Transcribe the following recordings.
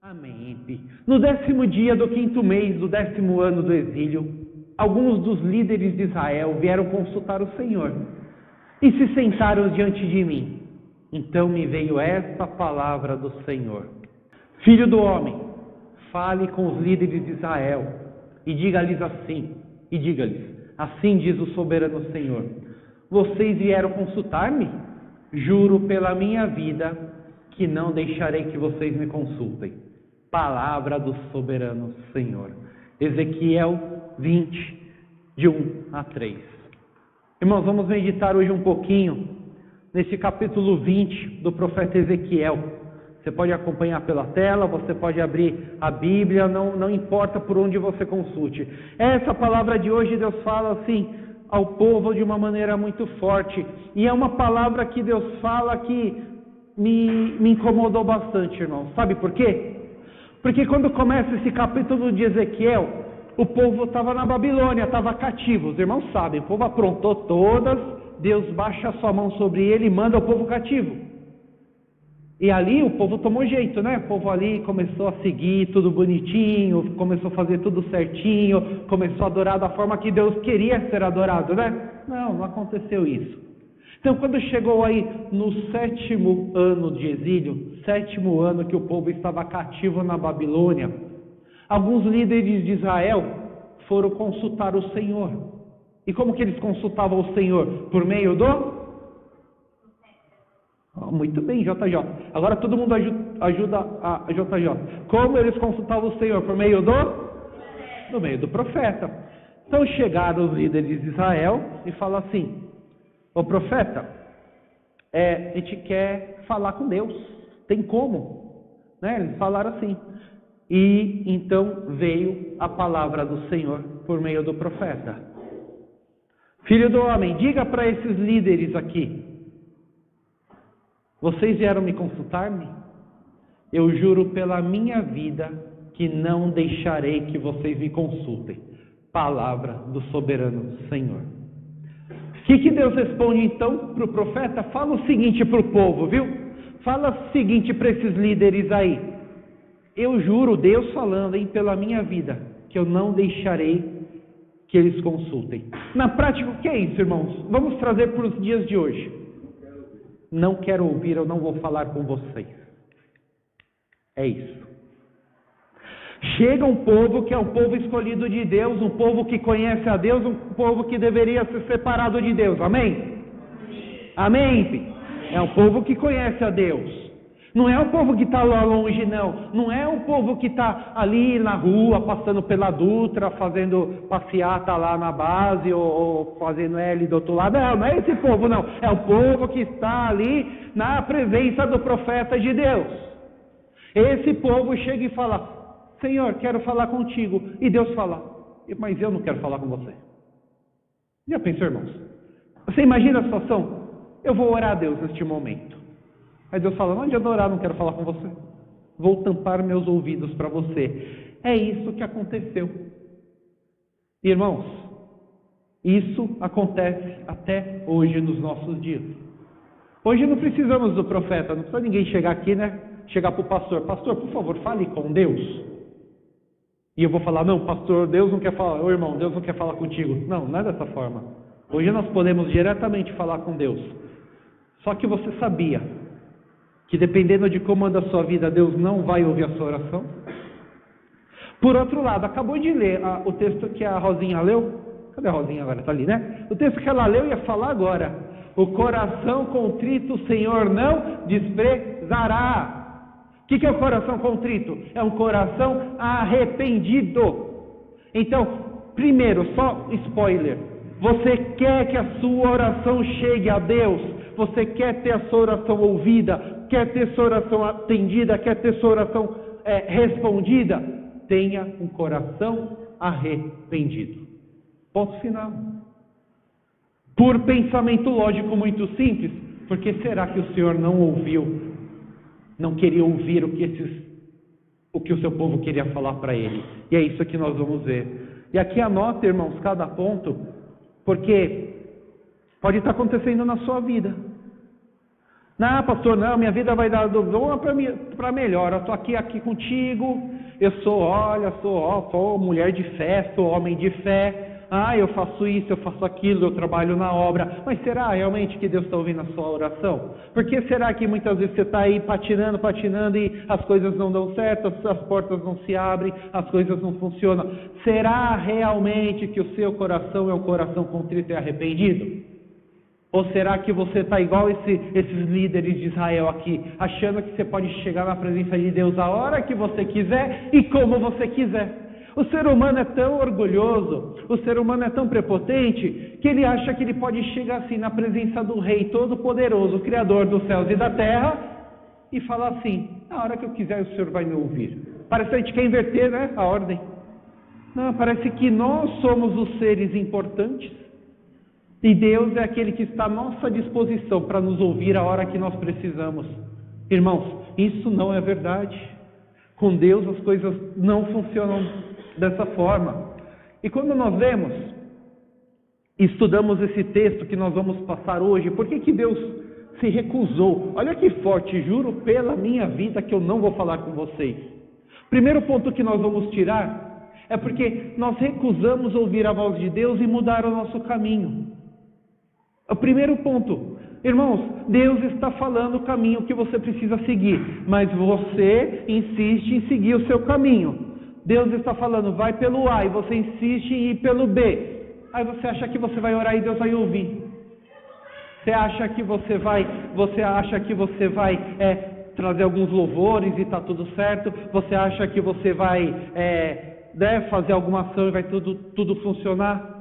Amém. No 10º dia do 5º mês do 10º ano do exílio, alguns dos líderes de Israel vieram consultar o Senhor e se sentaram diante de mim. Então me veio esta palavra do Senhor: Filho do homem, fale com os líderes de Israel e diga-lhes assim, assim diz o soberano Senhor: vocês vieram consultar-me? Juro pela minha vida que não deixarei que vocês me consultem. Palavra do soberano Senhor. Ezequiel 20, de 1 a 3. Irmãos, vamos meditar hoje um pouquinho nesse capítulo 20 do profeta Ezequiel. Você pode acompanhar pela tela, você pode abrir a Bíblia, não importa por onde você consulte. Essa palavra de hoje, Deus fala assim ao povo de uma maneira muito forte. E é uma palavra que Deus fala que me incomodou bastante, irmãos. Sabe por quê? Porque quando começa esse capítulo de Ezequiel, o povo estava na Babilônia, estava cativo. Os irmãos sabem, o povo aprontou todas, Deus baixa a sua mão sobre ele e manda o povo cativo. E ali o povo tomou jeito, né? O povo ali começou a seguir tudo bonitinho, começou a fazer tudo certinho, começou a adorar da forma que Deus queria ser adorado, né? Não aconteceu isso. Então, quando chegou aí no 7º ano de exílio, 7º ano que o povo estava cativo na Babilônia, alguns líderes de Israel foram consultar o Senhor. E como que eles consultavam o Senhor? Por meio do... muito bem, JJ. Agora todo mundo ajuda a JJ. Como eles consultavam o Senhor? Por meio do meio do profeta. Então chegaram os líderes de Israel e falaram assim: ô profeta, a gente quer falar com Deus, tem como? Né? Eles falaram assim. E então veio a palavra do Senhor por meio do profeta: Filho do homem, diga para esses líderes aqui: vocês vieram me consultar-me? Eu juro pela minha vida que não deixarei que vocês me consultem. Palavra do soberano Senhor. O que Deus responde então para o profeta? Fala o seguinte para o povo, viu? Fala o seguinte para esses líderes aí: eu juro, Deus falando, pela minha vida, que eu não deixarei que eles consultem. Na prática, o que é isso, irmãos? Vamos trazer para os dias de hoje. Não quero ouvir, eu não vou falar com vocês. É isso. Chega um povo que é o povo escolhido de Deus, um povo que conhece a Deus, um povo que deveria ser separado de Deus. Amém? Amém? É um povo que conhece a Deus. Não é um povo que está lá longe, não. Não é um povo que está ali na rua, passando pela Dutra, fazendo passeata lá na base, ou fazendo L do outro lado. Não é esse povo, não. É o povo que está ali na presença do profeta de Deus. Esse povo chega e fala: Senhor, quero falar contigo. E Deus fala: mas eu não quero falar com você. Já pensou, irmãos? Você imagina a situação? Eu vou orar a Deus neste momento. Aí Deus fala: não adianta orar, não quero falar com você. Vou tampar meus ouvidos para você. É isso que aconteceu. Irmãos, isso acontece até hoje nos nossos dias. Hoje não precisamos do profeta, não precisa ninguém chegar aqui, né? Chegar para o pastor: pastor, por favor, fale com Deus. E eu vou falar: não, pastor, Deus não quer falar. Ô irmão, Deus não quer falar contigo. Não é dessa forma. Hoje nós podemos diretamente falar com Deus. Só que você sabia que dependendo de como anda a sua vida, Deus não vai ouvir a sua oração? Por outro lado, acabou de ler o texto que a Rosinha leu. Cadê a Rosinha agora? Está ali, né? O texto que ela leu ia falar agora: o coração contrito o Senhor não desprezará. O que é o coração contrito? É um coração arrependido. Então, primeiro, só spoiler: você quer que a sua oração chegue a Deus? Você quer ter a sua oração ouvida? Quer ter sua oração atendida? Quer ter sua oração respondida? Tenha um coração arrependido. Ponto final. Por pensamento lógico muito simples: por que será que o Senhor não ouviu? Não queria ouvir o que o seu povo queria falar para ele. E é isso que nós vamos ver. E aqui anota, irmãos, cada ponto, porque pode estar acontecendo na sua vida. Não, pastor, não, minha vida vai dar para melhor. Eu estou aqui contigo. Eu sou mulher de fé, sou homem de fé. Eu faço isso, eu faço aquilo, eu trabalho na obra. Mas será realmente que Deus está ouvindo a sua oração? Por que será que muitas vezes você está aí patinando e as coisas não dão certo, as portas não se abrem, as coisas não funcionam? Será realmente que o seu coração é um coração contrito e arrependido? Ou será que você está igual esses líderes de Israel aqui, achando que você pode chegar na presença de Deus a hora que você quiser e como você quiser? O ser humano é tão orgulhoso, o ser humano é tão prepotente, que ele acha que ele pode chegar assim na presença do Rei Todo-Poderoso, Criador dos céus e da terra, e falar assim: na hora que eu quiser o Senhor vai me ouvir. Parece que a gente quer inverter, né, a ordem. Não, parece que nós somos os seres importantes, e Deus é aquele que está à nossa disposição para nos ouvir a hora que nós precisamos. Irmãos, isso não é verdade. Com Deus as coisas não funcionam dessa forma. E quando nós lemos, estudamos esse texto que nós vamos passar hoje, por que Deus se recusou? Olha que forte, juro pela minha vida que eu não vou falar com vocês. Primeiro ponto que nós vamos tirar é porque nós recusamos ouvir a voz de Deus e mudar o nosso caminho. O primeiro ponto, irmãos, Deus está falando o caminho que você precisa seguir, mas você insiste em seguir o seu caminho. Deus está falando, vai pelo A, e você insiste em ir pelo B. Aí você acha que você vai orar e Deus vai ouvir. Você acha que você vai trazer alguns louvores e está tudo certo? Você acha que você vai fazer alguma ação e vai tudo funcionar?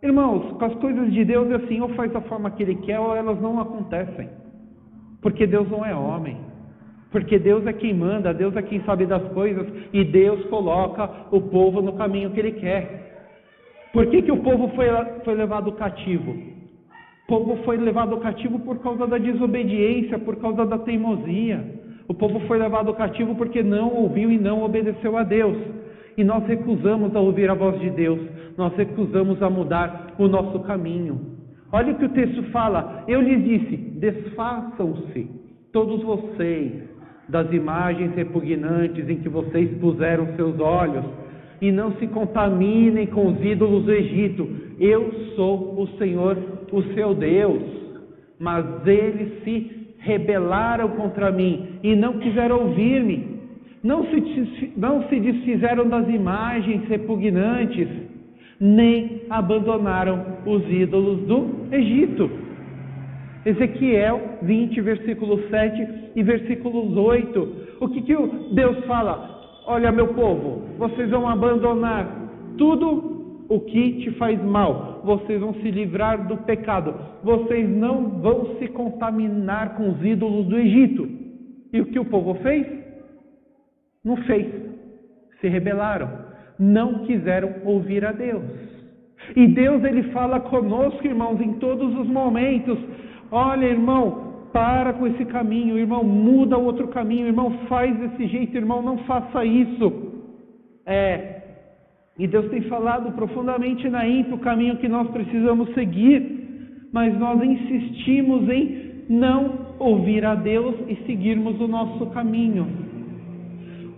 Irmãos, com as coisas de Deus é assim, ou faz da forma que Ele quer, ou elas não acontecem. Porque Deus não é homem. Porque Deus é quem manda, Deus é quem sabe das coisas, e Deus coloca o povo no caminho que Ele quer. Por que o povo foi levado cativo? O povo foi levado cativo por causa da desobediência, por causa da teimosia. O povo foi levado cativo porque não ouviu e não obedeceu a Deus. E nós recusamos a ouvir a voz de Deus, nós recusamos a mudar o nosso caminho. Olha o que o texto fala: eu lhes disse, desfaçam-se todos vocês das imagens repugnantes em que vocês puseram seus olhos, e não se contaminem com os ídolos do Egito. Eu sou o Senhor, o seu Deus. Mas eles se rebelaram contra mim e não quiseram ouvir-me. Não se desfizeram das imagens repugnantes, nem abandonaram os ídolos do Egito. Ezequiel 20, versículo 7 e versículos 8. O que Deus fala? Olha, meu povo, vocês vão abandonar tudo o que te faz mal. Vocês vão se livrar do pecado. Vocês não vão se contaminar com os ídolos do Egito. E o que o povo fez? Não fez. Se rebelaram. Não quiseram ouvir a Deus. E Deus, Ele fala conosco, irmãos, em todos os momentos. Olha, irmão, para com esse caminho, irmão, muda o outro caminho, irmão, faz desse jeito, irmão, não faça isso. E Deus tem falado profundamente na INPE o caminho que nós precisamos seguir, mas nós insistimos em não ouvir a Deus e seguirmos o nosso caminho.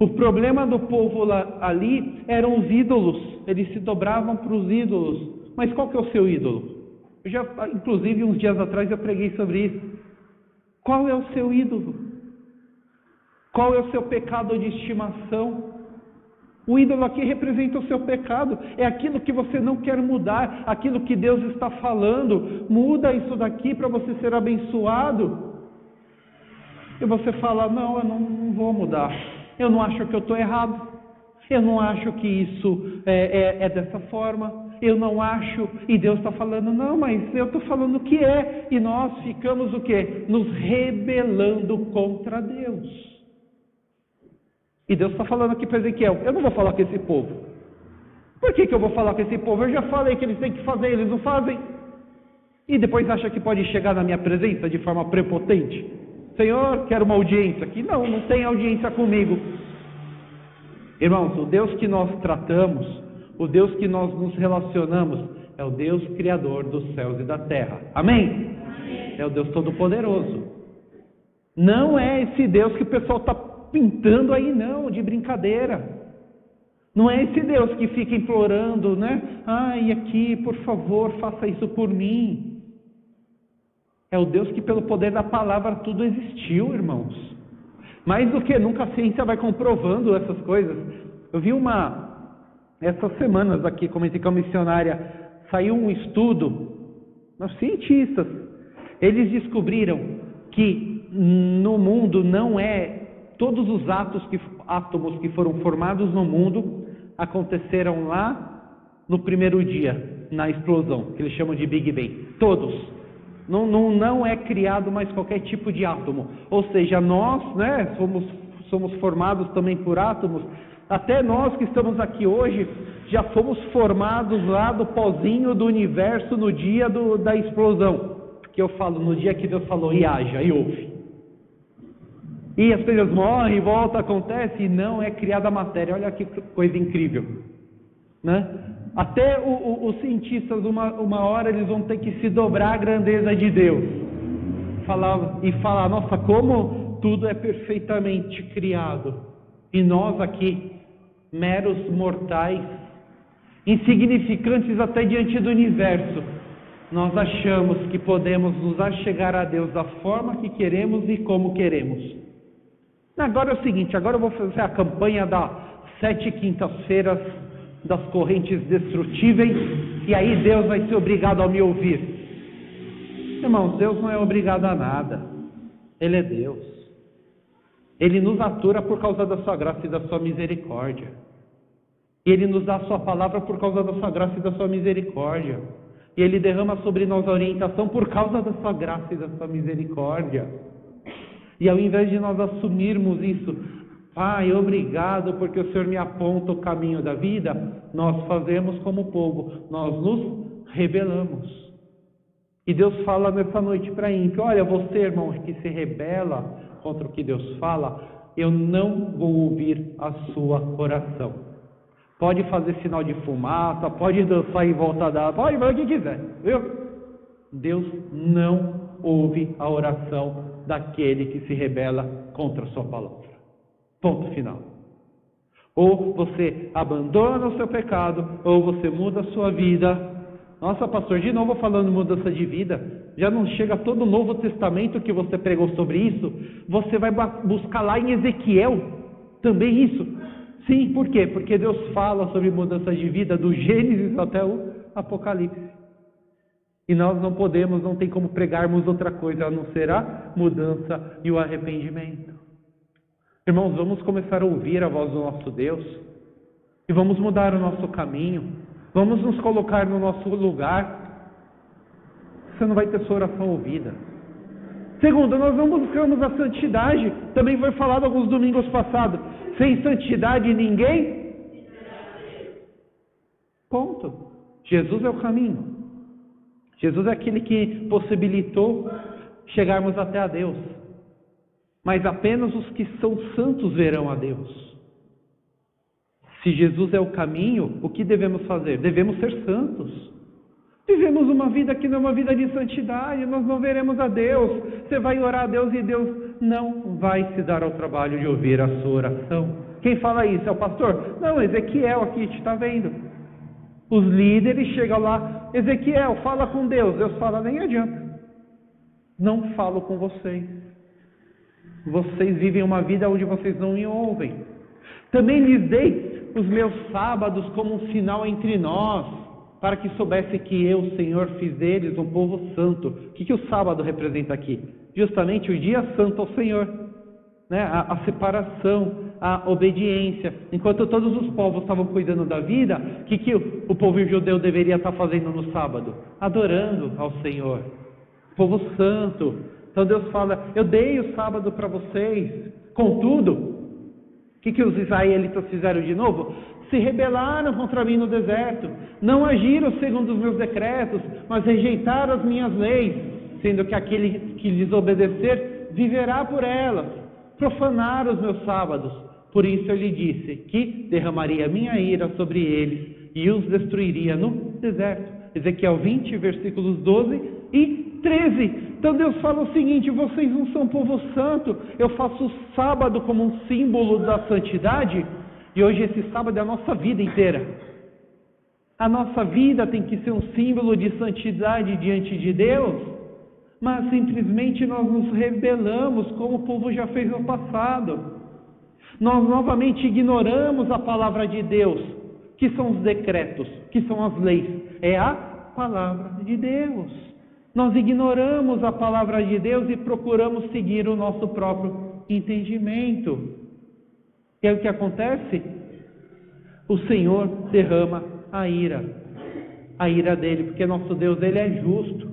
O problema do povo ali eram os ídolos, eles se dobravam para os ídolos. Mas qual que é o seu ídolo? Inclusive, uns dias atrás eu preguei sobre isso. Qual é o seu ídolo? Qual é o seu pecado de estimação? O ídolo aqui representa o seu pecado. É aquilo que você não quer mudar, aquilo que Deus está falando. Muda isso daqui para você ser abençoado. E você fala, não, eu não vou mudar. Eu não acho que eu estou errado. Eu não acho que isso é dessa forma. Eu não acho. E Deus está falando, não, mas eu estou falando que é. E nós ficamos o quê? Nos rebelando contra Deus. E Deus está falando aqui para Ezequiel, eu não vou falar com esse povo. Por que eu vou falar com esse povo? Eu já falei que eles têm que fazer, eles não fazem. E depois acha que pode chegar na minha presença de forma prepotente. Senhor, quero uma audiência aqui. Não tem audiência comigo. Irmãos, o Deus que nós tratamos, o Deus que nós nos relacionamos, é o Deus Criador dos céus e da terra. Amém? Amém. É o Deus Todo-Poderoso. Não é esse Deus que o pessoal está pintando aí, não, de brincadeira. Não é esse Deus que fica implorando, né? Ai, aqui, por favor, faça isso por mim. É o Deus que, pelo poder da palavra, tudo existiu, irmãos. Mais do que nunca a ciência vai comprovando essas coisas. Eu vi essas semanas aqui, comentei com a missionária, saiu um estudo, os cientistas, eles descobriram que no mundo não é, todos os átomos que foram formados no mundo aconteceram lá no primeiro dia, na explosão, que eles chamam de Big Bang. Todos. Não é criado mais qualquer tipo de átomo. Ou seja, nós, né, somos formados também por átomos. Até nós que estamos aqui hoje, já fomos formados lá do pozinho do universo no dia da explosão. Que eu falo, no dia que Deus falou, e haja, e ouve. E as coisas morrem, volta, acontece, e não é criada a matéria. Olha que coisa incrível, né? Até os cientistas, uma hora, eles vão ter que se dobrar à grandeza de Deus. Falar, nossa, como tudo é perfeitamente criado. E nós aqui, meros mortais, insignificantes até diante do universo, nós achamos que podemos nos achegar a Deus da forma que queremos e como queremos. Agora é o seguinte, agora eu vou fazer a campanha das 7 quintas-feiras das correntes destrutíveis, e aí Deus vai ser obrigado a me ouvir. Irmãos, Deus não é obrigado a nada. Ele é Deus. Ele nos atura por causa da sua graça e da sua misericórdia. E Ele nos dá a sua palavra por causa da sua graça e da sua misericórdia. E Ele derrama sobre nós a orientação por causa da sua graça e da sua misericórdia. E ao invés de nós assumirmos isso, Pai, obrigado porque o Senhor me aponta o caminho da vida, nós fazemos como povo, nós nos rebelamos. E Deus fala nessa noite para ímpio, olha, você, irmão, que se rebela contra o que Deus fala, eu não vou ouvir a sua oração. Pode fazer sinal de fumaça, pode dançar em volta da... pode fazer o que quiser, viu? Deus não ouve a oração daquele que se rebela contra a sua palavra. Ponto final. Ou você abandona o seu pecado, ou você muda a sua vida. Nossa, pastor, de novo falando mudança de vida, já não chega todo o Novo Testamento que você pregou sobre isso? Você vai buscar lá em Ezequiel também isso? Sim, por quê? Porque Deus fala sobre mudança de vida do Gênesis até o Apocalipse. E nós não tem como pregarmos outra coisa a não ser a mudança e o arrependimento. Irmãos, vamos começar a ouvir a voz do nosso Deus e vamos mudar o nosso caminho, vamos nos colocar no nosso lugar. Você não vai ter sua oração ouvida. Segundo, nós não buscamos a santidade, também foi falado alguns domingos passados, sem santidade ninguém. Ponto. Jesus é o caminho. Jesus é aquele que possibilitou chegarmos até a Deus. Mas apenas os que são santos verão a Deus. Se Jesus é o caminho, o que devemos fazer? Devemos ser santos. Vivemos uma vida que não é uma vida de santidade, nós não veremos a Deus. Você vai orar a Deus e Deus não vai se dar ao trabalho de ouvir a sua oração. Quem fala isso? É o pastor? Não, Ezequiel aqui te está vendo. Os líderes chegam lá, Ezequiel, fala com Deus. Deus fala, nem adianta. Não falo com vocês. Vocês vivem uma vida onde vocês não me ouvem. Também lhes dei os meus sábados como um sinal entre nós, para que soubesse que eu, Senhor, fiz deles um povo santo. O que o sábado representa aqui? Justamente o dia santo ao Senhor, né? A separação, a obediência. Enquanto todos os povos estavam cuidando da vida, o que o povo judeu deveria estar fazendo no sábado? Adorando ao Senhor. Povo santo. Então Deus fala, eu dei o sábado para vocês. Contudo, o que os israelitas fizeram de novo? Se rebelaram contra mim no deserto. Não agiram segundo os meus decretos, mas rejeitaram as minhas leis, sendo que aquele que lhes obedecer viverá por elas. Profanaram os meus sábados. Por isso eu lhe disse que derramaria minha ira sobre eles e os destruiria no deserto. Ezequiel 20, versículos 12 e 13. Então Deus fala o seguinte: vocês não são povo santo, eu faço o sábado como um símbolo da santidade, e hoje esse sábado é a nossa vida inteira. A nossa vida tem que ser um símbolo de santidade diante de Deus, mas simplesmente nós nos rebelamos, como o povo já fez no passado. Nós novamente ignoramos a palavra de Deus, que são os decretos, que são as leis. É a palavra de Deus. Nós ignoramos a palavra de Deus e procuramos seguir o nosso próprio entendimento. E aí o que acontece? O Senhor derrama a ira dele, porque nosso Deus, ele é justo.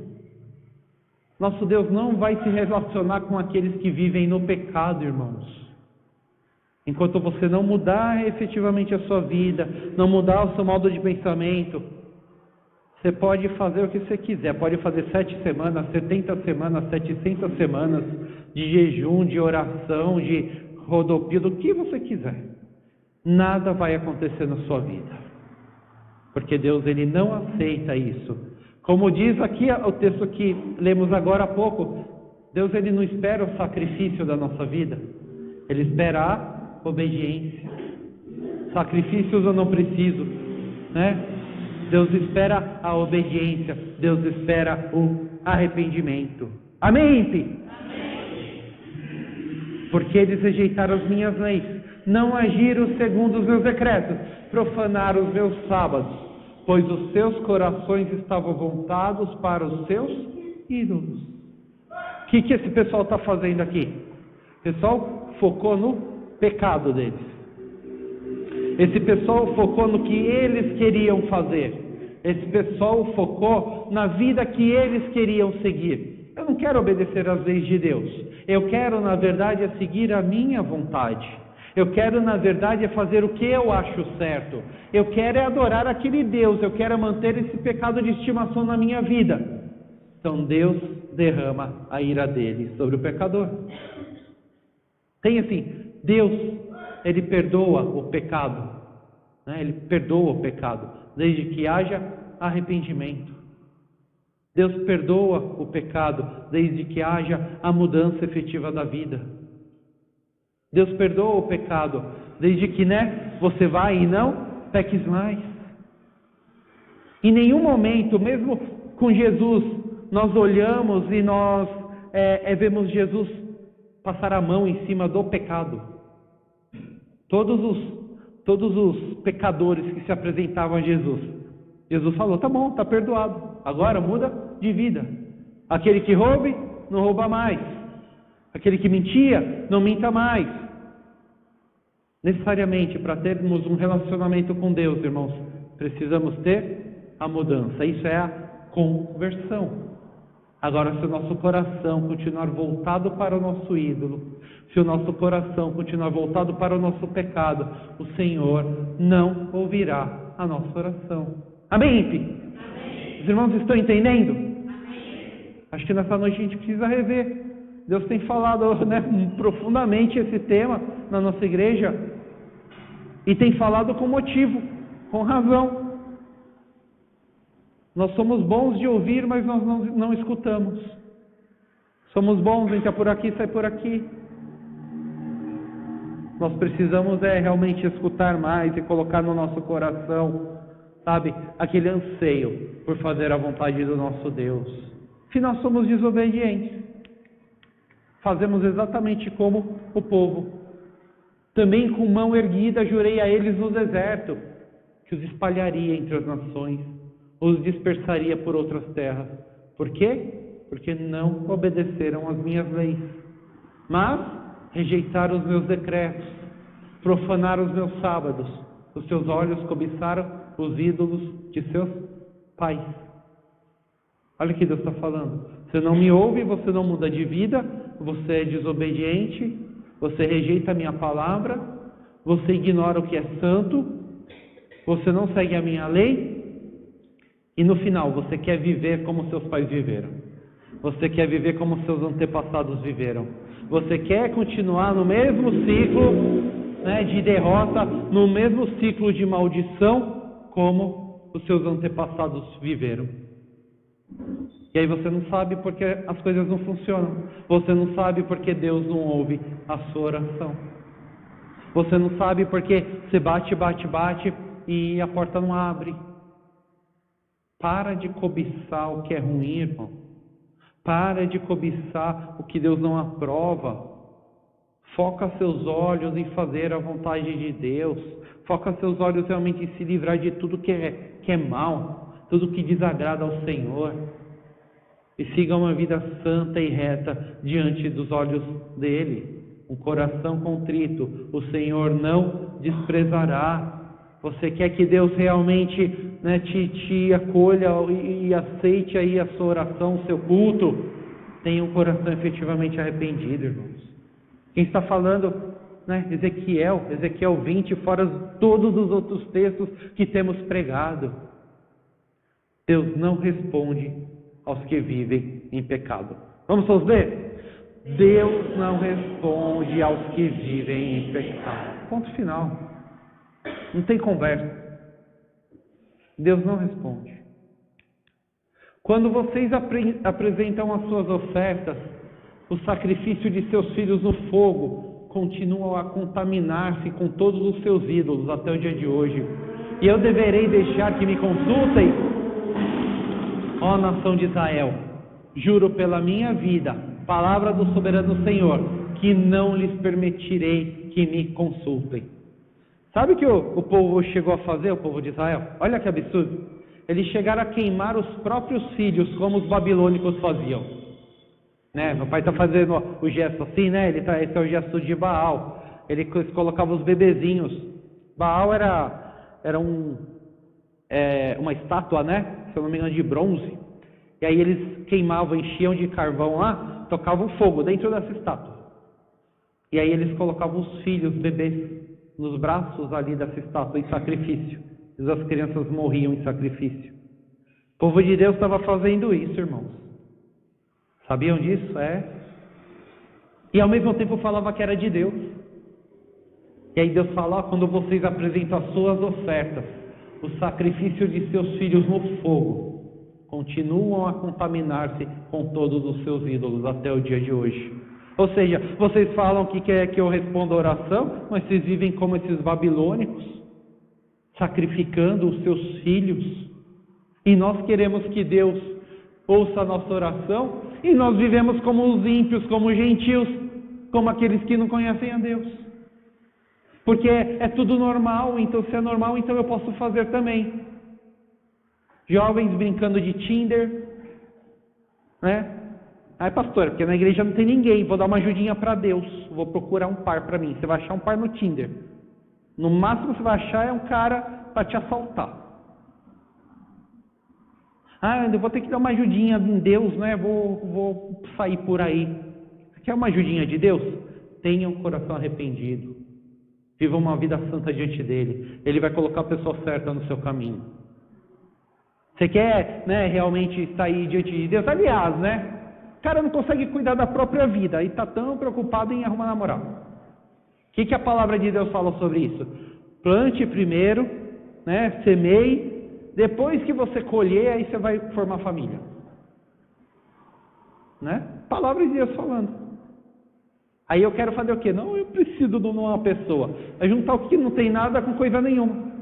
Nosso Deus não vai se relacionar com aqueles que vivem no pecado, irmãos. Enquanto você não mudar efetivamente a sua vida, não mudar o seu modo de pensamento, você pode fazer o que você quiser, pode fazer 7 semanas, 70 semanas, 700 semanas de jejum, de oração, de rodopio, do que você quiser. Nada vai acontecer na sua vida, porque Deus, ele não aceita isso. Como diz aqui o texto que lemos agora há pouco, Deus, ele não espera o sacrifício da nossa vida, ele espera a obediência. Sacrifícios eu não preciso, né? Deus espera a obediência, Deus espera o arrependimento. Amém, Pi? Amém. Porque eles rejeitaram as minhas leis, não agiram segundo os meus decretos, profanaram os meus sábados, pois os seus corações estavam voltados para os seus ídolos. O que esse pessoal está fazendo aqui? O pessoal focou no pecado deles. Esse pessoal focou no que eles queriam fazer. Esse pessoal focou na vida que eles queriam seguir. Eu não quero obedecer às leis de Deus. Eu quero, na verdade, seguir a minha vontade. Eu quero, na verdade, fazer o que eu acho certo. Eu quero adorar aquele Deus. Eu quero manter esse pecado de estimação na minha vida. Então Deus derrama a ira dele sobre o pecador. Tem assim, Deus, ele perdoa o pecado, né? Ele perdoa o pecado, desde que haja arrependimento. Deus perdoa o pecado, desde que haja a mudança efetiva da vida. Deus perdoa o pecado, desde que, você vai e não peques mais. Em nenhum momento, mesmo com Jesus, nós olhamos e nós vemos Jesus passar a mão em cima do pecado. Todos os pecadores que se apresentavam a Jesus, Jesus falou: tá bom, tá perdoado, agora muda de vida. Aquele que roube, não rouba mais. Aquele que mentia, não minta mais. Necessariamente, para termos um relacionamento com Deus, irmãos, precisamos ter a mudança. Isso é a conversão. Agora, se o nosso coração continuar voltado para o nosso ídolo, se o nosso coração continuar voltado para o nosso pecado, o Senhor não ouvirá a nossa oração. Amém, Pi? Amém. Os irmãos estão entendendo? Amém. Acho que nessa noite a gente precisa rever. Deus tem falado, profundamente esse tema na nossa igreja, e tem falado com motivo, com razão. Nós somos bons de ouvir, mas nós não escutamos. Somos bons, entra por aqui, sai por aqui. Nós precisamos realmente escutar mais e colocar no nosso coração, sabe, aquele anseio por fazer a vontade do nosso Deus. Se nós somos desobedientes, fazemos exatamente como o povo. Também com mão erguida jurei a eles no deserto, que os espalharia entre as nações, os dispersaria por outras terras. Por quê? Porque não obedeceram às minhas leis, mas rejeitaram os meus decretos, profanaram os meus sábados, os seus olhos cobiçaram os ídolos de seus pais. Olha o que Deus está falando. Você não me ouve, você não muda de vida, você é desobediente, você rejeita a minha palavra, você ignora o que é santo, você não segue a minha lei, e no final você quer viver como seus pais viveram. Você quer viver como seus antepassados viveram. Você quer continuar no mesmo ciclo, de derrota, no mesmo ciclo de maldição como os seus antepassados viveram. E aí você não sabe porque as coisas não funcionam. Você não sabe porque Deus não ouve a sua oração. Você não sabe porque você bate e a porta não abre. Para de cobiçar o que é ruim, irmão. Para de cobiçar o que Deus não aprova. Foca seus olhos em fazer a vontade de Deus. Foca seus olhos realmente em se livrar de tudo que é mal, tudo que desagrada ao Senhor. E siga uma vida santa e reta diante dos olhos dele. Um coração contrito, o Senhor não desprezará. Você quer que Deus realmente, né, te acolha e aceite aí a sua oração, o seu culto? Tenha um coração efetivamente arrependido, irmãos. Quem está falando, né, Ezequiel 20, fora todos os outros textos que temos pregado. Deus não responde aos que vivem em pecado. Vamos todos ler? Deus não responde aos que vivem em pecado. Ponto final. Não tem conversa. Deus não responde. Quando vocês apresentam as suas ofertas, o sacrifício de seus filhos no fogo, continuam a contaminar-se com todos os seus ídolos até o dia de hoje. E eu deverei deixar que me consultem? Ó nação de Israel, juro pela minha vida, palavra do soberano Senhor, que não lhes permitirei que me consultem. Sabe o que o povo chegou a fazer, o povo de Israel? Olha que absurdo. Eles chegaram a queimar os próprios filhos, como os babilônicos faziam. Né? Meu pai está fazendo o gesto assim, né? Esse é o gesto de Baal. Eles colocavam os bebezinhos. Baal era uma estátua, né? Se eu não me engano, de bronze. E aí eles queimavam, enchiam de carvão lá, tocavam fogo dentro dessa estátua. E aí eles colocavam os filhos, bebês, nos braços ali dessa estátua em sacrifício. E as crianças morriam em sacrifício. O povo de Deus estava fazendo isso, irmãos. Sabiam disso? E ao mesmo tempo falava que era de Deus. E aí Deus fala, quando vocês apresentam as suas ofertas, o sacrifício de seus filhos no fogo, continuam a contaminar-se com todos os seus ídolos até o dia de hoje. Ou seja, vocês falam que quer que eu responda a oração, mas vocês vivem como esses babilônicos, sacrificando os seus filhos. E nós queremos que Deus ouça a nossa oração, e nós vivemos como os ímpios, como os gentios, como aqueles que não conhecem a Deus. Porque é tudo normal, então se é normal, então eu posso fazer também. Jovens brincando de Tinder, né? Ai, pastor, porque na igreja não tem ninguém, vou dar uma ajudinha para Deus, vou procurar um par para mim. Você vai achar um par no Tinder. No máximo que você vai achar é um cara para te assaltar. Eu vou ter que dar uma ajudinha em Deus, né? Vou sair por aí. Você quer uma ajudinha de Deus? Tenha um coração arrependido. Viva uma vida santa diante dele. Ele vai colocar a pessoa certa no seu caminho. Você quer, né, realmente sair diante de Deus? Aliás, né? O cara não consegue cuidar da própria vida e está tão preocupado em arrumar namorado. O que a palavra de Deus fala sobre isso? Plante primeiro, né? Semeie. Depois que você colher, aí você vai formar família. Né? Palavra de Deus falando. Aí eu quero fazer o quê? Não, eu preciso de uma pessoa. É juntar o que não tem nada com coisa nenhuma.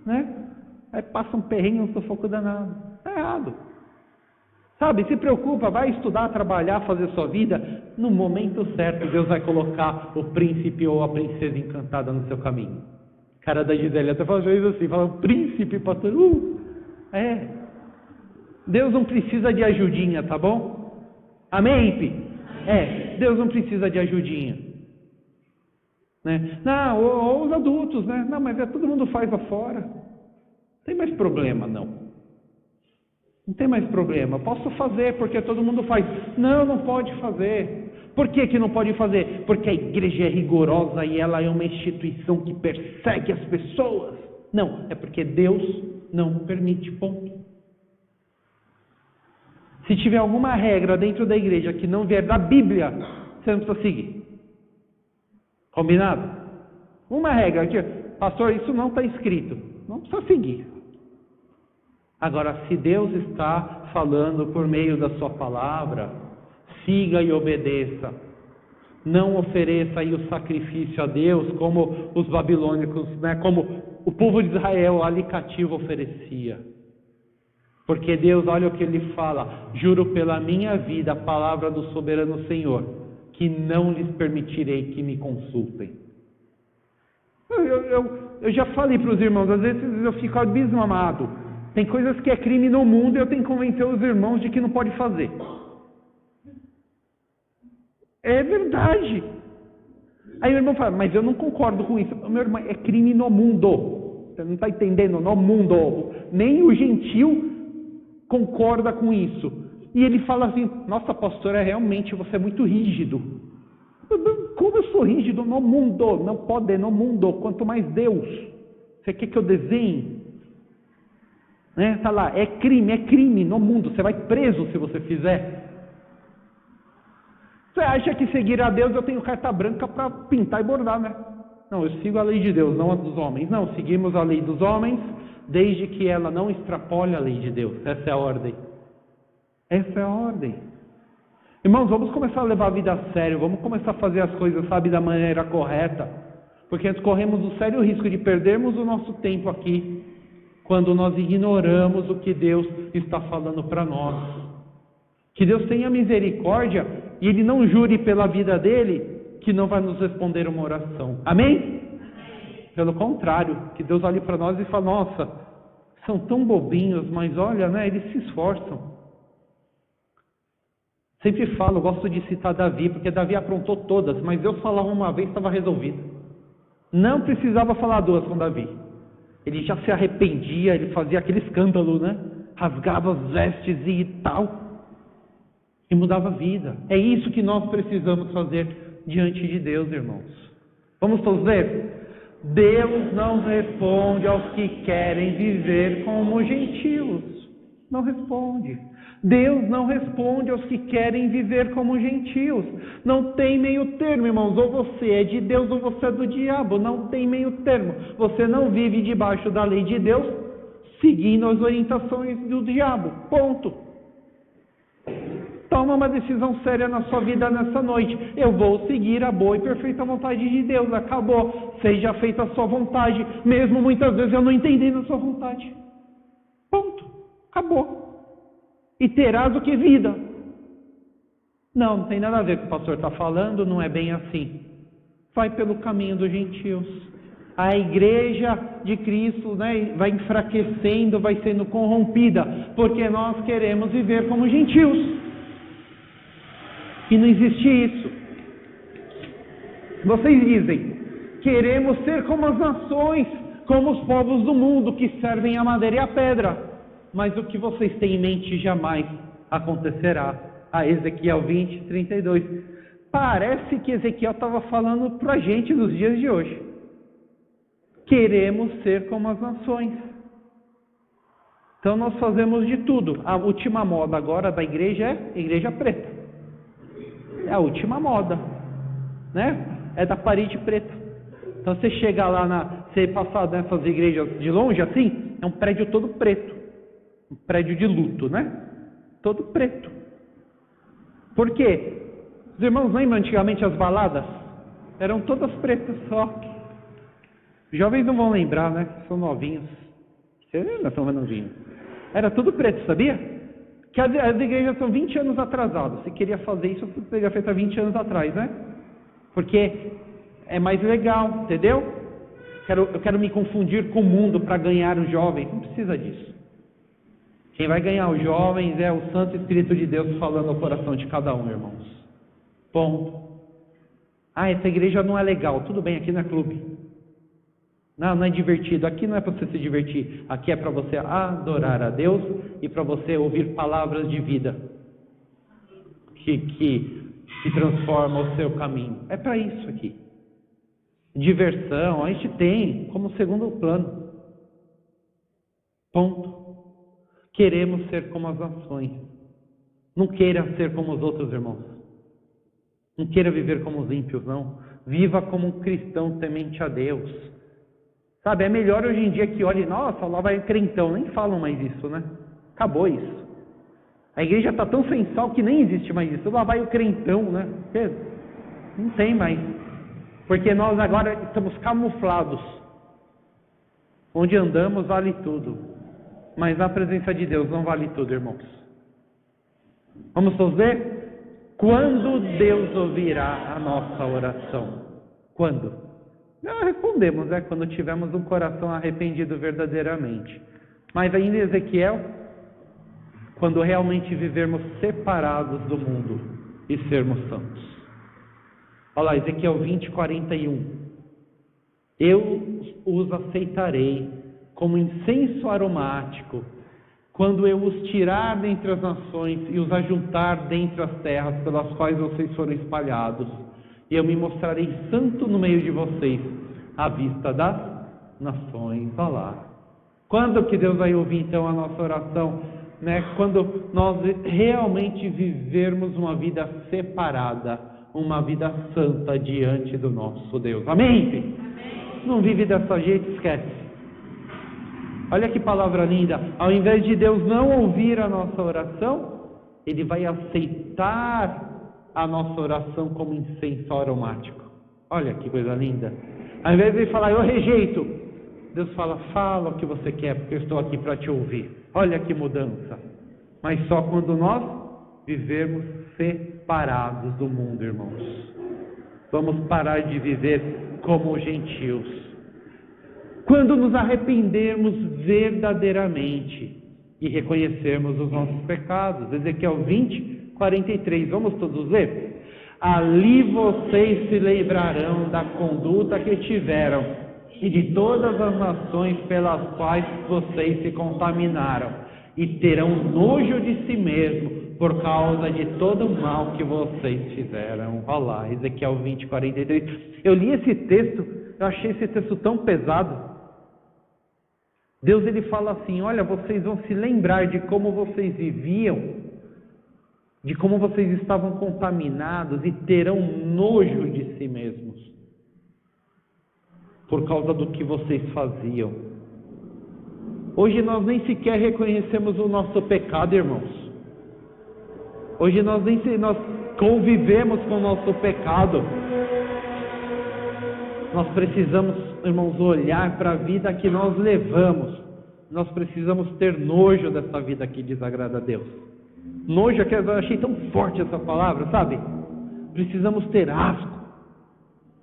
Né? Aí passa um perrengue, um sufoco danado. Está errado. Sabe, se preocupa, vai estudar, trabalhar, fazer sua vida. No momento certo, Deus vai colocar o príncipe ou a princesa encantada no seu caminho. Cara da Gisele até fala isso assim, fala, príncipe, pastor, Deus não precisa de ajudinha, tá bom? Amém, Pi? Deus não precisa de ajudinha. Né? Não, ou os adultos, né? Não, mas todo mundo faz afora. Não tem mais problema, não. Não tem mais problema. Posso fazer porque todo mundo faz. Não pode fazer. Por que não pode fazer? Porque a igreja é rigorosa e ela é uma instituição que persegue as pessoas. Não, é porque Deus não permite, ponto. Se tiver alguma regra dentro da igreja que não vier da Bíblia, você não precisa seguir. Combinado? Uma regra aqui, pastor, isso não está escrito. Não precisa seguir. Agora, se Deus está falando por meio da sua palavra, siga e obedeça. Não ofereça aí o sacrifício a Deus como os babilônicos, como o povo de Israel ali cativo oferecia. Porque Deus, olha o que Ele fala: juro pela minha vida, a palavra do soberano Senhor, que não lhes permitirei que me consultem. Eu já falei para os irmãos, às vezes eu fico abismado. Tem coisas que é crime no mundo e eu tenho que convencer os irmãos de que não pode fazer. É verdade. Aí o irmão fala, mas eu não concordo com isso. Meu irmão, é crime no mundo. Você não está entendendo? No mundo. Nem o gentil concorda com isso. E ele fala assim, nossa pastora, realmente você é muito rígido. Como eu sou rígido no mundo? Não pode, no mundo. Quanto mais Deus. Você quer que eu desenhe? Tá lá, é crime no mundo. Você vai preso se você fizer. Você acha que seguir a Deus eu tenho carta branca para pintar e bordar, né? Não, eu sigo a lei de Deus, não a dos homens. Não, seguimos a lei dos homens, desde que ela não extrapole a lei de Deus. Essa é a ordem. Essa é a ordem. Irmãos, vamos começar a levar a vida a sério, vamos começar a fazer as coisas, da maneira correta. Porque nós corremos o sério risco de perdermos o nosso tempo aqui, quando nós ignoramos o que Deus está falando para nós. Que Deus tenha misericórdia e Ele não jure pela vida dele que não vai nos responder uma oração. Amém? Pelo contrário, que Deus olhe para nós e fale, nossa, são tão bobinhos, mas olha, eles se esforçam. Sempre falo, gosto de citar Davi, porque Davi aprontou todas, mas Deus falava uma vez, estava resolvido. Não precisava falar duas com Davi. Ele já se arrependia, ele fazia aquele escândalo, rasgava as vestes e tal. E mudava a vida. É isso que nós precisamos fazer diante de Deus, irmãos. Vamos todos ler? Deus não responde aos que querem viver como gentios. Não responde. Deus não responde aos que querem viver como gentios. Não tem meio termo, irmãos. Ou você é de Deus ou você é do diabo. Não tem meio termo. Você não vive debaixo da lei de Deus, seguindo as orientações do diabo. Ponto. Toma uma decisão séria na sua vida nessa noite. Eu vou seguir a boa e perfeita vontade de Deus. Acabou. Seja feita a sua vontade, mesmo muitas vezes eu não entendendo a sua vontade. Ponto. Acabou. E terás o que? Vida. Não tem nada a ver com o que o pastor está falando, não é bem assim. Vai pelo caminho dos gentios. A igreja de Cristo vai enfraquecendo, vai sendo corrompida, porque nós queremos viver como gentios. E não existe isso. Vocês dizem, queremos ser como as nações, como os povos do mundo que servem a madeira e a pedra. Mas o que vocês têm em mente jamais acontecerá. Ezequiel 20, 32. Parece que Ezequiel estava falando para a gente nos dias de hoje. Queremos ser como as nações. Então nós fazemos de tudo. A última moda agora da igreja é igreja preta. É a última moda, É da parede preta. Então você chega lá, você passar nessas igrejas de longe assim, é um prédio todo preto. Um prédio de luto, Todo preto. Por quê? Os irmãos lembram antigamente as baladas? Eram todas pretas só. Os jovens não vão lembrar, São novinhos. Vocês ainda são novinhos. Era tudo preto, sabia? Que as igrejas são 20 anos atrasadas. Se queria fazer isso, você teria feito há 20 anos atrás, Porque é mais legal, entendeu? Eu quero me confundir com o mundo para ganhar os jovens. Não precisa disso. Quem vai ganhar os jovens é o Santo Espírito de Deus falando ao coração de cada um, irmãos. Ponto. Essa igreja não é legal. Tudo bem, aqui não é clube. Não é divertido. Aqui não é para você se divertir. Aqui é para você adorar a Deus e para você ouvir palavras de vida que transformam o seu caminho. É para isso aqui. Diversão, a gente tem como segundo plano. Ponto. Queremos ser como as nações. Não queira ser como os outros irmãos. Não queira viver como os ímpios, não. Viva como um cristão temente a Deus. Sabe, é melhor hoje em dia que olhe, nossa, lá vai o crentão, nem falam mais isso, né? Acabou isso. A igreja está tão sem sal que nem existe mais isso. Lá vai o crentão, né? Porque não tem mais. Porque nós agora estamos camuflados. Onde andamos vale tudo. Mas na presença de Deus não vale tudo, irmãos. Vamos todos ver? Quando Deus ouvirá a nossa oração? Quando? Nós respondemos, quando tivermos um coração arrependido verdadeiramente. Mas ainda Ezequiel, quando realmente vivermos separados do mundo e sermos santos. Olha lá, Ezequiel 20, 41. Eu os aceitarei como incenso aromático, quando eu os tirar dentre as nações e os ajuntar dentre as terras pelas quais vocês foram espalhados. E eu me mostrarei santo no meio de vocês, à vista das nações. Olha lá. Quando que Deus vai ouvir então a nossa oração? Quando nós realmente vivermos uma vida separada, uma vida santa diante do nosso Deus. Amém? Amém. Não vive dessa jeito, esquece. Olha que palavra linda. Ao invés de Deus não ouvir a nossa oração, Ele vai aceitar a nossa oração como incenso aromático. Olha que coisa linda. Ao invés de ele falar, eu rejeito, Deus fala, fala o que você quer, porque eu estou aqui para te ouvir. Olha que mudança. Mas só quando nós vivermos separados do mundo, irmãos. Vamos parar de viver como gentios. Quando nos arrependermos verdadeiramente e reconhecermos os nossos pecados. Ezequiel 20, 43. Vamos todos ler? Ali vocês se lembrarão da conduta que tiveram e de todas as nações pelas quais vocês se contaminaram, e terão nojo de si mesmo por causa de todo o mal que vocês fizeram. Olha lá, Ezequiel 20, 43. Eu li esse texto, eu achei esse texto tão pesado. Deus ele fala assim, olha, vocês vão se lembrar de como vocês viviam, de como vocês estavam contaminados e terão nojo de si mesmos, por causa do que vocês faziam. Hoje nós nem sequer reconhecemos o nosso pecado, irmãos. Hoje nós convivemos com o nosso pecado. Nós precisamos, irmãos, olhar para a vida que nós levamos. Nós precisamos ter nojo dessa vida que desagrada a Deus. Nojo, que eu achei tão forte essa palavra, sabe? Precisamos ter asco.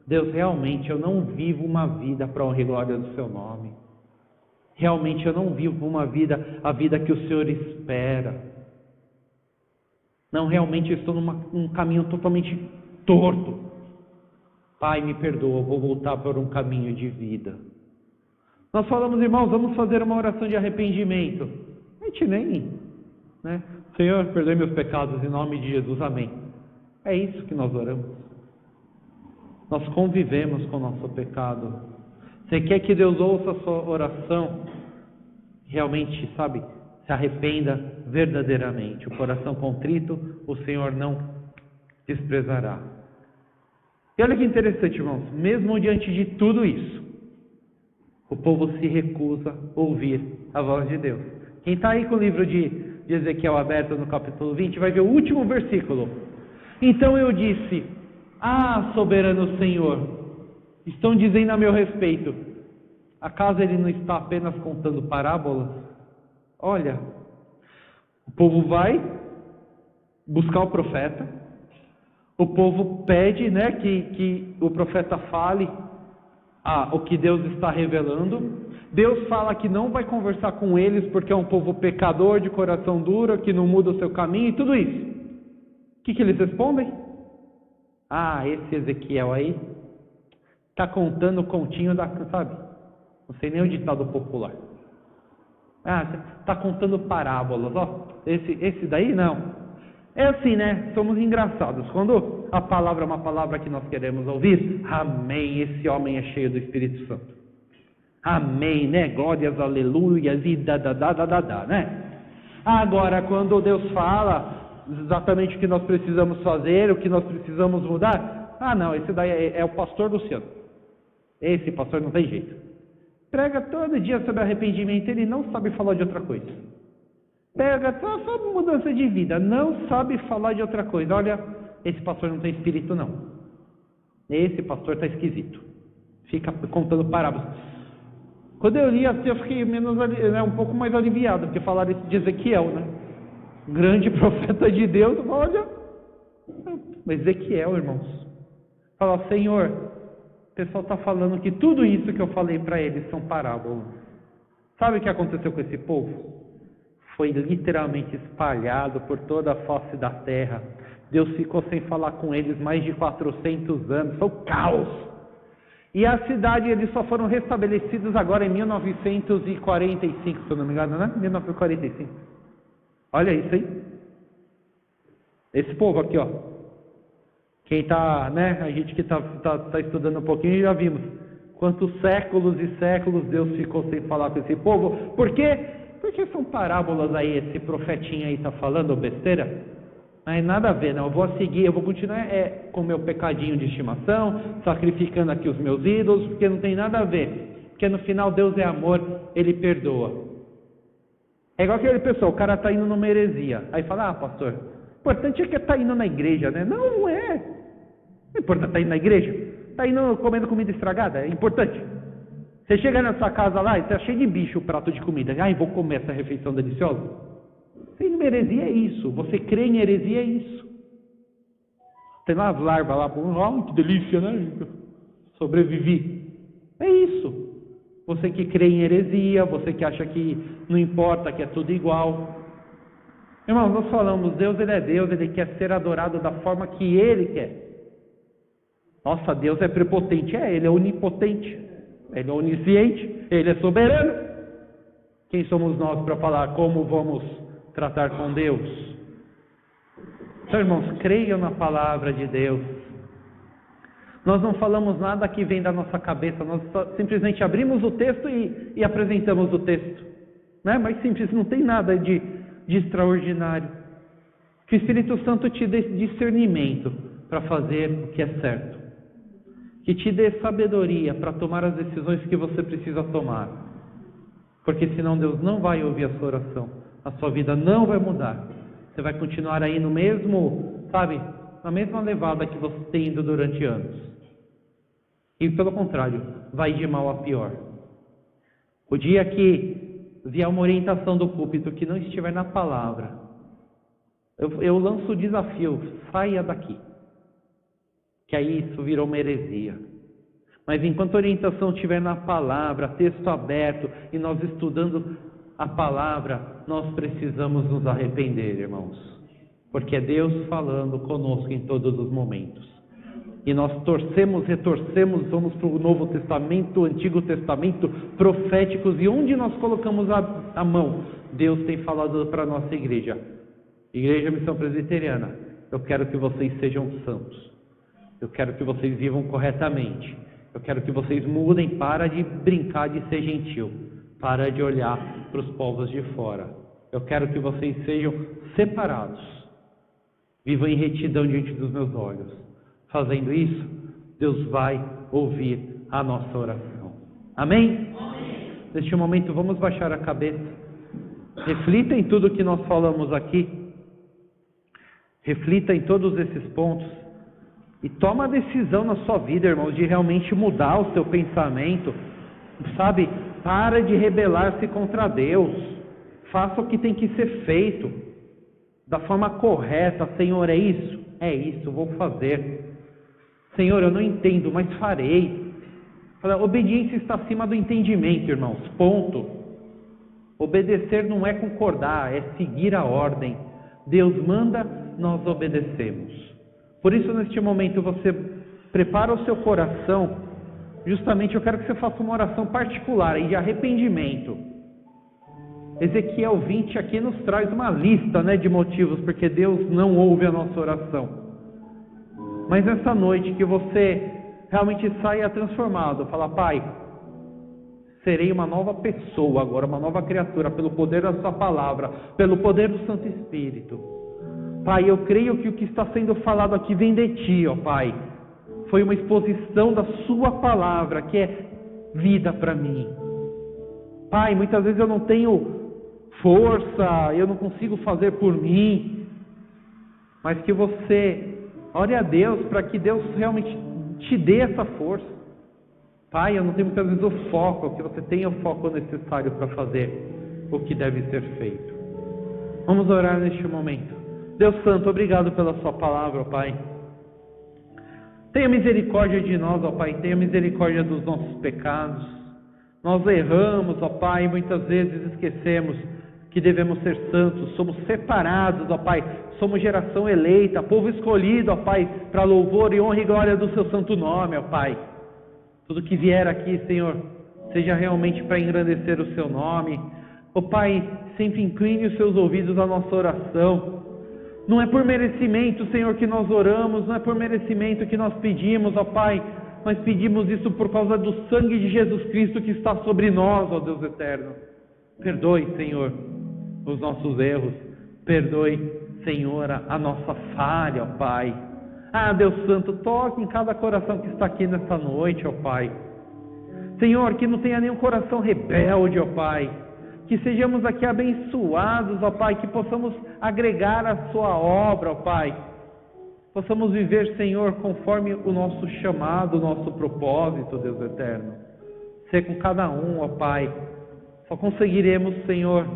Deus, realmente eu não vivo uma vida para a honra e glória do seu nome. Realmente eu não vivo uma vida, a vida que o Senhor espera. Não, realmente eu estou num caminho totalmente torto. Pai, me perdoa, eu vou voltar por um caminho de vida. Nós falamos, irmãos, vamos fazer uma oração de arrependimento. A gente nem, Senhor, perdoe meus pecados em nome de Jesus, amém. É isso que nós oramos. Nós convivemos com o nosso pecado. Você quer que Deus ouça a sua oração? Realmente, se arrependa verdadeiramente. O coração contrito, o Senhor não desprezará. E olha que interessante, irmãos, mesmo diante de tudo isso, o povo se recusa a ouvir a voz de Deus. Quem está aí com o livro de Ezequiel aberto no capítulo 20, vai ver o último versículo. Então eu disse, soberano Senhor, estão dizendo a meu respeito, acaso ele não está apenas contando parábolas? Olha, o povo vai buscar o profeta, o povo pede, que o profeta fale o que Deus está revelando. Deus fala que não vai conversar com eles porque é um povo pecador, de coração duro, que não muda o seu caminho e tudo isso. O que eles respondem? Esse Ezequiel aí está contando o continho não sei nem o ditado popular. Está contando parábolas, esse daí não. É assim, somos engraçados. Quando a palavra é uma palavra que nós queremos ouvir, amém, esse homem é cheio do Espírito Santo. Amém, glórias, aleluias e Agora, quando Deus fala exatamente o que nós precisamos fazer, o que nós precisamos mudar, não, esse daí é o pastor Luciano. Esse pastor não tem jeito. Prega todo dia sobre arrependimento, ele não sabe falar de outra coisa. Pega só mudança de vida, não sabe falar de outra coisa. Olha, esse pastor não tem espírito não. Esse pastor está esquisito. Fica contando parábolas. Quando eu li assim, eu fiquei um pouco mais aliviado, porque falaram isso de Ezequiel, né? Grande profeta de Deus. Olha, Ezequiel, irmãos. Fala, Senhor, o pessoal está falando que tudo isso que eu falei para eles são parábolas. Sabe o que aconteceu com esse povo? Foi literalmente espalhado por toda a face da terra. Deus ficou sem falar com eles mais de 400 anos. Foi o caos. E a cidade, eles só foram restabelecidos agora em 1945, se eu não me engano, né? 1945. Olha isso aí. Esse povo aqui, ó. Quem está, né? A gente que está estudando um pouquinho, já vimos. Quantos séculos e séculos Deus ficou sem falar com esse povo. Por quê? Porque são parábolas aí, esse profetinho aí está falando besteira. Não é nada a ver, não. Eu vou seguir, eu vou continuar com o meu pecadinho de estimação, sacrificando aqui os meus ídolos, porque não tem nada a ver. Porque no final Deus é amor, Ele perdoa. É igual aquele pessoal, o cara está indo numa heresia. Aí fala, pastor, o importante é que está indo na igreja, né? Não, não é. O importante é estar indo na igreja. Está indo comendo comida estragada, é importante. Você chega na sua casa lá e está cheio de bicho o prato de comida. Vou comer essa refeição deliciosa. Você indo em heresia é isso. Você crê em heresia é isso. Tem lá as larvas lá, que delícia, né? Sobrevivi. É isso. Você que crê em heresia, você que acha que não importa, que é tudo igual. Irmãos, nós falamos, Deus, Ele é Deus, Ele quer ser adorado da forma que Ele quer. Nossa, Deus é prepotente. Ele é onipotente. Ele é onisciente. Ele é soberano. Quem somos nós para falar como vamos tratar com Deus? Então, irmãos, creiam na palavra de Deus. Nós não falamos nada que vem da nossa cabeça, nós simplesmente abrimos o texto e apresentamos o texto, né? Mas simples, não tem nada de extraordinário. Que o Espírito Santo te dê discernimento para fazer o que é certo, que te dê sabedoria para tomar as decisões que você precisa tomar, porque senão Deus não vai ouvir a sua oração, a sua vida não vai mudar, você vai continuar aí no mesmo, na mesma levada que você tem ido durante anos. E pelo contrário, vai de mal a pior. O dia que vier uma orientação do púlpito que não estiver na palavra, eu lanço o desafio, saia daqui. Que aí isso virou uma heresia. Mas enquanto a orientação estiver na palavra, texto aberto, e nós estudando a palavra, nós precisamos nos arrepender, irmãos. Porque é Deus falando conosco em todos os momentos. E nós retorcemos, vamos para o Novo Testamento, o Antigo Testamento, proféticos, e onde nós colocamos a mão, Deus tem falado para a nossa igreja. Igreja Missão Presbiteriana, eu quero que vocês sejam santos. Eu quero que vocês vivam corretamente. Eu quero que vocês mudem, para de brincar de ser gentil. Para de olhar para os povos de fora. Eu quero que vocês sejam separados. Vivam em retidão diante dos meus olhos. Fazendo isso, Deus vai ouvir a nossa oração. Amém? Amém. Neste momento, vamos baixar a cabeça. Reflita em tudo que nós falamos aqui. Reflita em todos esses pontos. E toma a decisão na sua vida, irmãos, de realmente mudar o seu pensamento. Para de rebelar-se contra Deus. Faça o que tem que ser feito. Da forma correta. Senhor, é isso? É isso, vou fazer. Senhor, eu não entendo, mas farei. A obediência está acima do entendimento, irmãos. Ponto. Obedecer não é concordar, é seguir a ordem. Deus manda, nós obedecemos. Por isso, neste momento, você prepara o seu coração. Justamente, eu quero que você faça uma oração particular e de arrependimento. Ezequiel 20 aqui nos traz uma lista, de motivos porque Deus não ouve a nossa oração. Mas nessa noite que você realmente saia transformado, fala: Pai, serei uma nova pessoa agora, uma nova criatura, pelo poder da sua palavra, pelo poder do Santo Espírito. Pai, eu creio que o que está sendo falado aqui vem de Ti, ó Pai. Foi uma exposição da Sua palavra, que é vida para mim. Pai, muitas vezes eu não tenho força, eu não consigo fazer por mim, mas que você ore a Deus para que Deus realmente te dê essa força. Pai, eu não tenho muitas vezes o foco, que você tenha o foco necessário para fazer o que deve ser feito. Vamos orar neste momento. Deus Santo, obrigado pela sua palavra, ó Pai. Tenha misericórdia de nós, ó Pai, tenha misericórdia dos nossos pecados. Nós erramos, ó Pai, muitas vezes esquecemos que devemos ser santos, somos separados, ó Pai, somos geração eleita, povo escolhido, ó Pai, para louvor e honra e glória do seu santo nome, ó Pai. Tudo que vier aqui, Senhor, seja realmente para engrandecer o seu nome. Ó Pai, sempre incline os seus ouvidos à nossa oração. Não é por merecimento, Senhor, que nós oramos, não é por merecimento que nós pedimos, ó Pai, nós pedimos isso por causa do sangue de Jesus Cristo que está sobre nós, ó Deus eterno. Perdoe, Senhor, os nossos erros, perdoe, Senhor, a nossa falha, ó Pai. Ah, Deus Santo, toque em cada coração que está aqui nesta noite, ó Pai. Senhor, que não tenha nenhum coração rebelde, ó Pai. Que sejamos aqui abençoados, ó Pai, que possamos agregar a sua obra, ó Pai. Possamos viver, Senhor, conforme o nosso chamado, o nosso propósito, Deus eterno. Ser com cada um, ó Pai. Só conseguiremos, Senhor,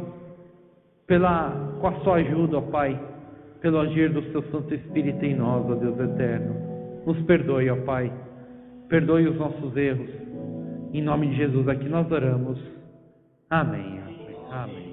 com a sua ajuda, ó Pai, pelo agir do seu Santo Espírito em nós, ó Deus eterno. Nos perdoe, ó Pai. Perdoe os nossos erros. Em nome de Jesus aqui nós oramos. Amém. Amém.